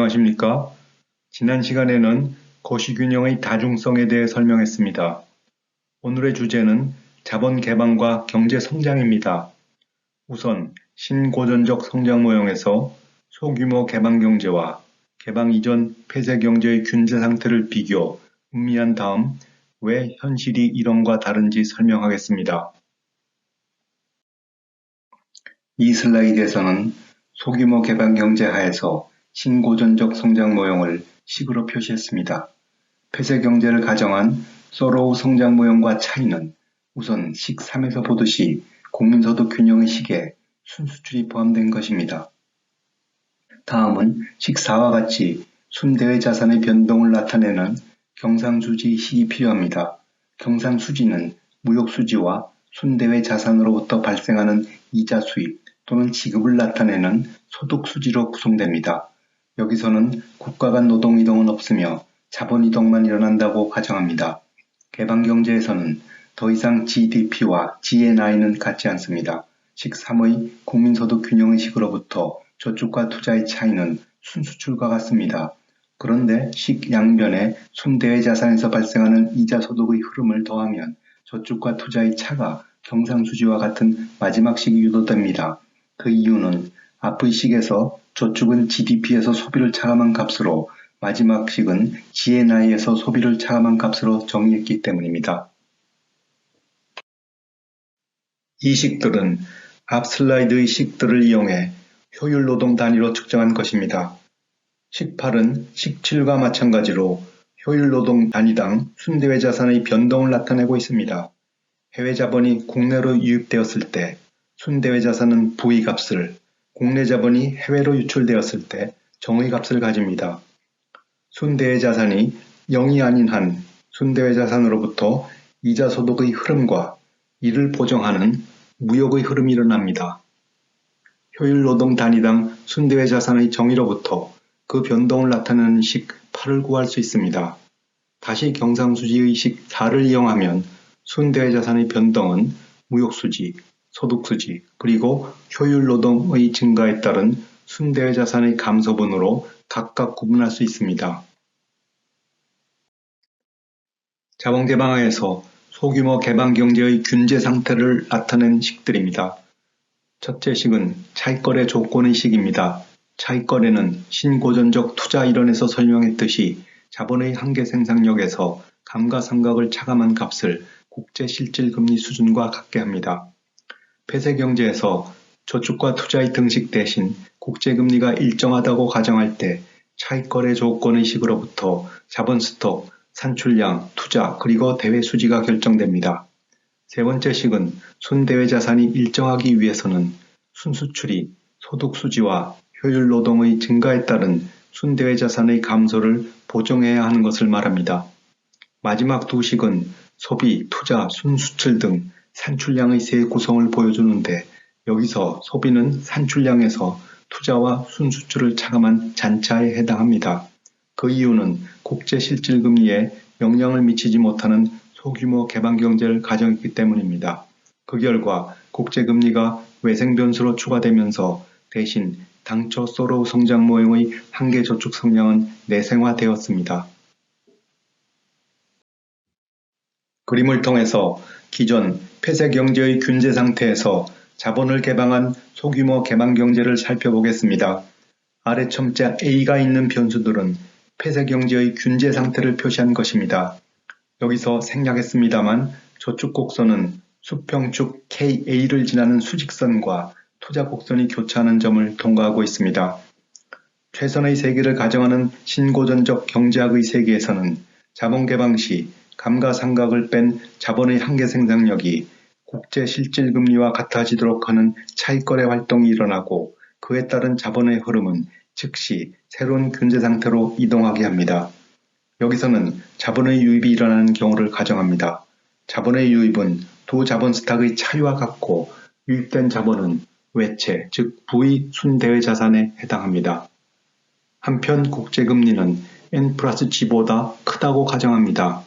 안녕하십니까? 지난 시간에는 거시균형의 다중성에 대해 설명했습니다. 오늘의 주제는 자본 개방과 경제 성장입니다. 우선 신고전적 성장 모형에서 소규모 개방 경제와 개방 이전 폐쇄 경제의 균제 상태를 비교, 음미한 다음 왜 현실이 이론과 다른지 설명하겠습니다. 이 슬라이드에서는 소규모 개방 경제 하에서 신고전적 성장 모형을 식으로 표시했습니다. 폐쇄 경제를 가정한 소로우 성장 모형과 차이는 우선 식 3에서 보듯이 국민소득 균형의 식에 순수출이 포함된 것입니다. 다음은 식 4와 같이 순대의 자산의 변동을 나타내는 경상수지 식이 필요합니다. 경상수지는 무역수지와 순대의 자산으로부터 발생하는 이자 수입 또는 지급을 나타내는 소득수지로 구성됩니다. 여기서는 국가 간 노동이동은 없으며 자본이동만 일어난다고 가정합니다. 개방경제에서는 더 이상 GDP와 GNI는 같지 않습니다. 식 3의 국민소득 균형의 식으로부터 저축과 투자의 차이는 순수출과 같습니다. 그런데 식 양변에 순대의 자산에서 발생하는 이자 소득의 흐름을 더하면 저축과 투자의 차가 경상수지와 같은 마지막 식이 유도됩니다. 그 이유는 앞의 식에서 저축은 GDP에서 소비를 차감한 값으로 마지막 식은 GNI에서 소비를 차감한 값으로 정의했기 때문입니다. 이 식들은 앞 슬라이드의 식들을 이용해 효율 노동 단위로 측정한 것입니다. 식 8은 식 7과 마찬가지로 효율 노동 단위당 순대외 자산의 변동을 나타내고 있습니다. 해외 자본이 국내로 유입되었을 때 순대외 자산은 부의값을, 국내 자본이 해외로 유출되었을 때 정의값을 가집니다. 순대외 자산이 0이 아닌 한 순대외 자산으로부터 이자 소득의 흐름과 이를 보정하는 무역의 흐름이 일어납니다. 효율 노동 단위당 순대외 자산의 정의로부터 그 변동을 나타내는 식 8을 구할 수 있습니다. 다시 경상수지의 식 4를 이용하면 순대외 자산의 변동은 무역수지, 소득수지, 그리고 효율 노동의 증가에 따른 순대외 자산의 감소분으로 각각 구분할 수 있습니다. 자본 개방하에서 소규모 개방 경제의 균제 상태를 나타낸 식들입니다. 첫째 식은 차익거래 조건의 식입니다. 차익거래는 신고전적 투자 이론에서 설명했듯이 자본의 한계 생산력에서 감가상각을 차감한 값을 국제실질금리 수준과 같게 합니다. 폐쇄경제에서 저축과 투자의 등식 대신 국제금리가 일정하다고 가정할 때 차익거래 조건의 식으로부터 자본 스톡, 산출량, 투자, 그리고 대외 수지가 결정됩니다. 세 번째 식은 순대외 자산이 일정하기 위해서는 순수출이 소득수지와 효율 노동의 증가에 따른 순대외 자산의 감소를 보정해야 하는 것을 말합니다. 마지막 두 식은 소비, 투자, 순수출 등 산출량의 세 구성을 보여주는데 여기서 소비는 산출량에서 투자와 순수출을 차감한 잔차에 해당합니다. 그 이유는 국제실질금리에 영향을 미치지 못하는 소규모 개방경제를 가정했기 때문입니다. 그 결과 국제금리가 외생변수로 추가되면서 대신 당초 소로우 성장 모형의 한계 저축 성향은 내생화되었습니다. 그림을 통해서 기존 폐쇄 경제의 균제 상태에서 자본을 개방한 소규모 개방 경제를 살펴보겠습니다. 아래 첨자 A가 있는 변수들은 폐쇄 경제의 균제 상태를 표시한 것입니다. 여기서 생략했습니다만 저축 곡선은 수평축 KA를 지나는 수직선과 투자 곡선이 교차하는 점을 통과하고 있습니다. 최선의 세계를 가정하는 신고전적 경제학의 세계에서는 자본 개방 시 감가상각을 뺀 자본의 한계 생산력이 국제 실질금리와 같아지도록 하는 차익거래 활동이 일어나고 그에 따른 자본의 흐름은 즉시 새로운 균제 상태로 이동하게 합니다. 여기서는 자본의 유입이 일어나는 경우를 가정합니다. 자본의 유입은 두 자본 스탁의 차이와 같고 유입된 자본은 외채, 즉 부의 순대외 자산에 해당합니다. 한편 국제금리는 N+G보다 크다고 가정합니다.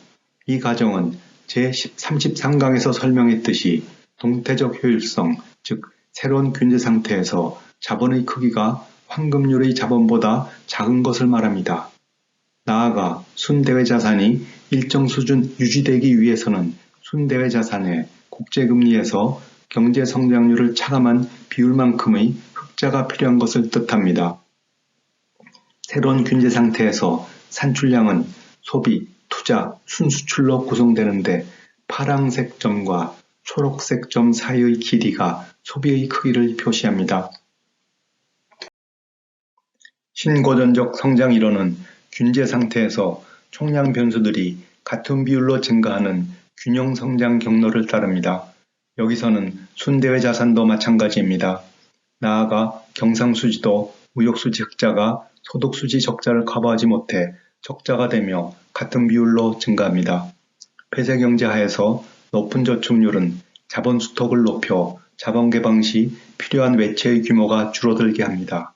이 가정은 제33강에서 설명했듯이 동태적 효율성, 즉 새로운 균제 상태에서 자본의 크기가 황금률의 자본보다 작은 것을 말합니다. 나아가 순대외 자산이 일정 수준 유지되기 위해서는 순대외 자산의 국제금리에서 경제 성장률을 차감한 비율만큼의 흑자가 필요한 것을 뜻합니다. 새로운 균제 상태에서 산출량은 소비, 투자, 순수출로 구성되는데 파랑색 점과 초록색 점 사이의 길이가 소비의 크기를 표시합니다. 신고전적 성장 이론은 균제 상태에서 총량 변수들이 같은 비율로 증가하는 균형 성장 경로를 따릅니다. 여기서는 순대외 자산도 마찬가지입니다. 나아가 경상수지도 무역수지 흑자가 소득수지 적자를 커버하지 못해 적자가 되며 같은 비율로 증가합니다. 폐쇄경제 하에서 높은 저축률은 자본 스톡을 높여 자본 개방 시 필요한 외채의 규모가 줄어들게 합니다.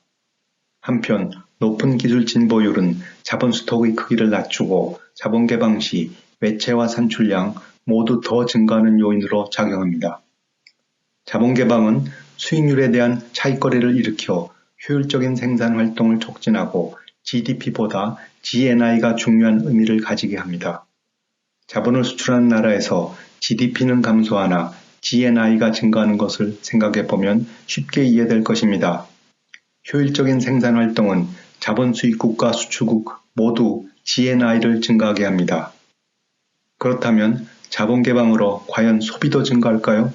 한편 높은 기술 진보율은 자본 스톡의 크기를 낮추고 자본 개방 시 외채와 산출량 모두 더 증가하는 요인으로 작용합니다. 자본 개방은 수익률에 대한 차익거래를 일으켜 효율적인 생산 활동을 촉진하고 GDP보다 GNI가 중요한 의미를 가지게 합니다. 자본을 수출하는 나라에서 GDP는 감소하나 GNI가 증가하는 것을 생각해보면 쉽게 이해될 것입니다. 효율적인 생산 활동은 자본 수입국과 수출국 모두 GNI를 증가하게 합니다. 그렇다면 자본 개방으로 과연 소비도 증가할까요?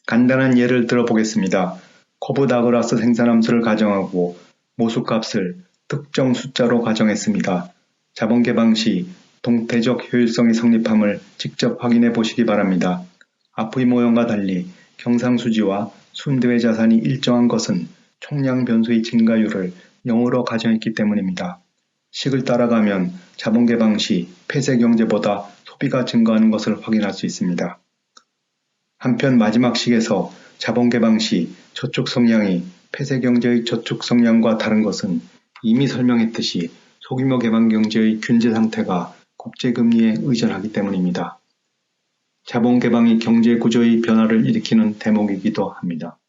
간단한 예를 들어보겠습니다. 코브다그라스 생산함수를 가정하고 모수값을 특정 숫자로 가정했습니다. 자본 개방 시 동태적 효율성이 성립함을 직접 확인해 보시기 바랍니다. 앞의 모형과 달리 경상수지와 순대외 자산이 일정한 것은 총량 변수의 증가율을 0으로 가정했기 때문입니다. 식을 따라가면 자본 개방 시 폐쇄 경제보다 소비가 증가하는 것을 확인할 수 있습니다. 한편 마지막 식에서 자본 개방 시 저축 성향이 폐쇄 경제의 저축 성향과 다른 것은 이미 설명했듯이 소규모 개방 경제의 균제 상태가 국제금리에 의존하기 때문입니다. 자본 개방이 경제 구조의 변화를 일으키는 대목이기도 합니다.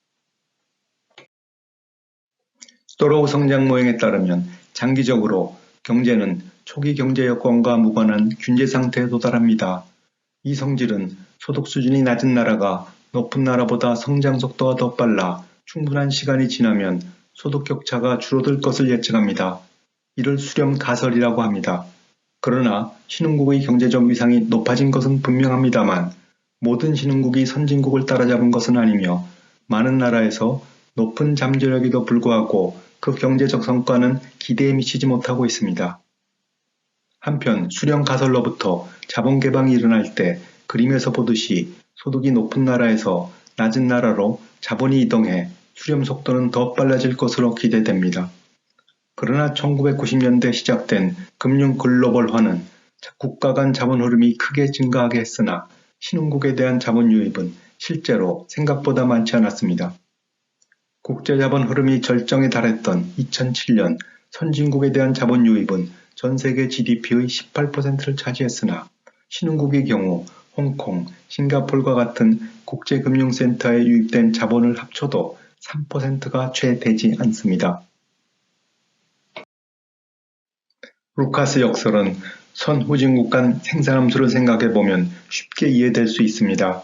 또로우 성장 모형에 따르면 장기적으로 경제는 초기 경제 여건과 무관한 균제 상태에 도달합니다. 이 성질은 소득 수준이 낮은 나라가 높은 나라보다 성장 속도가 더 빨라 충분한 시간이 지나면 소득 격차가 줄어들 것을 예측합니다. 이를 수렴 가설이라고 합니다. 그러나 신흥국의 경제적 위상이 높아진 것은 분명합니다만 모든 신흥국이 선진국을 따라잡은 것은 아니며 많은 나라에서 높은 잠재력에도 불구하고 그 경제적 성과는 기대에 미치지 못하고 있습니다. 한편 수렴 가설로부터 자본 개방이 일어날 때 그림에서 보듯이 소득이 높은 나라에서 낮은 나라로 자본이 이동해 수렴 속도는 더 빨라질 것으로 기대됩니다. 그러나 1990년대 시작된 금융 글로벌화는 국가 간 자본 흐름이 크게 증가하게 했으나 신흥국에 대한 자본 유입은 실제로 생각보다 많지 않았습니다. 국제 자본 흐름이 절정에 달했던 2007년 선진국에 대한 자본 유입은 전 세계 GDP의 18%를 차지했으나 신흥국의 경우 홍콩, 싱가포르와 같은 국제금융센터에 유입된 자본을 합쳐도 3%가 채 되지 않습니다. 루카스 역설은 선후진국 간 생산함수를 생각해보면 쉽게 이해될 수 있습니다.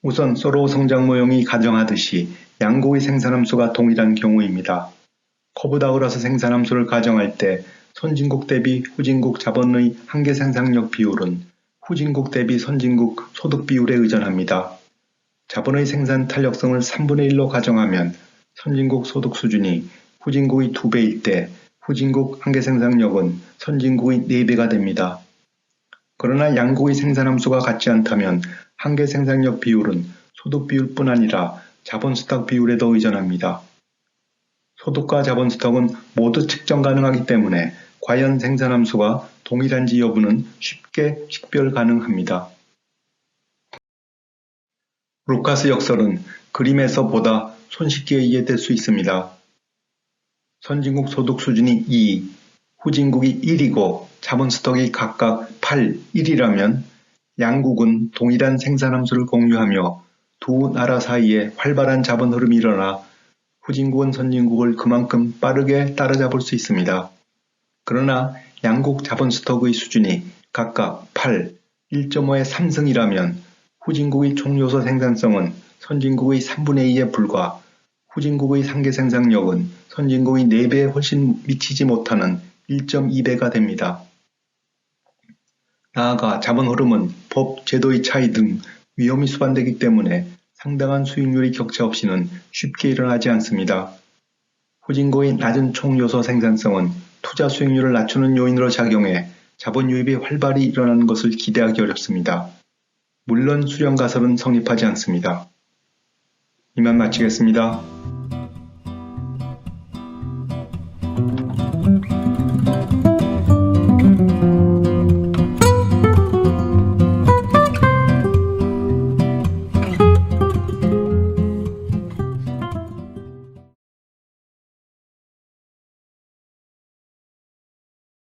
우선 소로우 성장 모형이 가정하듯이 양국의 생산함수가 동일한 경우입니다. 코브다그라스 생산함수를 가정할 때 선진국 대비 후진국 자본의 한계 생산력 비율은 후진국 대비 선진국 소득 비율에 의존합니다. 자본의 생산 탄력성을 3분의 1로 가정하면 선진국 소득 수준이 후진국의 2배일 때 후진국 한계 생산력은 선진국의 4배가 됩니다. 그러나 양국의 생산함수가 같지 않다면 한계 생산력 비율은 소득 비율뿐 아니라 자본 스탁 비율에도 의존합니다. 소득과 자본 스톡은 모두 측정 가능하기 때문에 과연 생산함수가 동일한지 여부는 쉽게 식별 가능합니다. 루카스 역설은 그림에서 보다 손쉽게 이해될 수 있습니다. 선진국 소득 수준이 2, 후진국이 1이고 자본 스톡이 각각 8, 1이라면 양국은 동일한 생산함수를 공유하며 두 나라 사이에 활발한 자본 흐름이 일어나 후진국은 선진국을 그만큼 빠르게 따라잡을 수 있습니다. 그러나 양국 자본 스톡의 수준이 각각 8, 1.5의 3승이라면 후진국의 총요소 생산성은 선진국의 3분의 2에 불과, 후진국의 상계 생산력은 선진국의 4배에 훨씬 미치지 못하는 1.2배가 됩니다. 나아가 자본 흐름은 법, 제도의 차이 등 위험이 수반되기 때문에 상당한 수익률의 격차 없이는 쉽게 일어나지 않습니다. 후진국의 낮은 총요소 생산성은 투자 수익률을 낮추는 요인으로 작용해 자본 유입이 활발히 일어나는 것을 기대하기 어렵습니다. 물론 수령 가설은 성립하지 않습니다. 이만 마치겠습니다.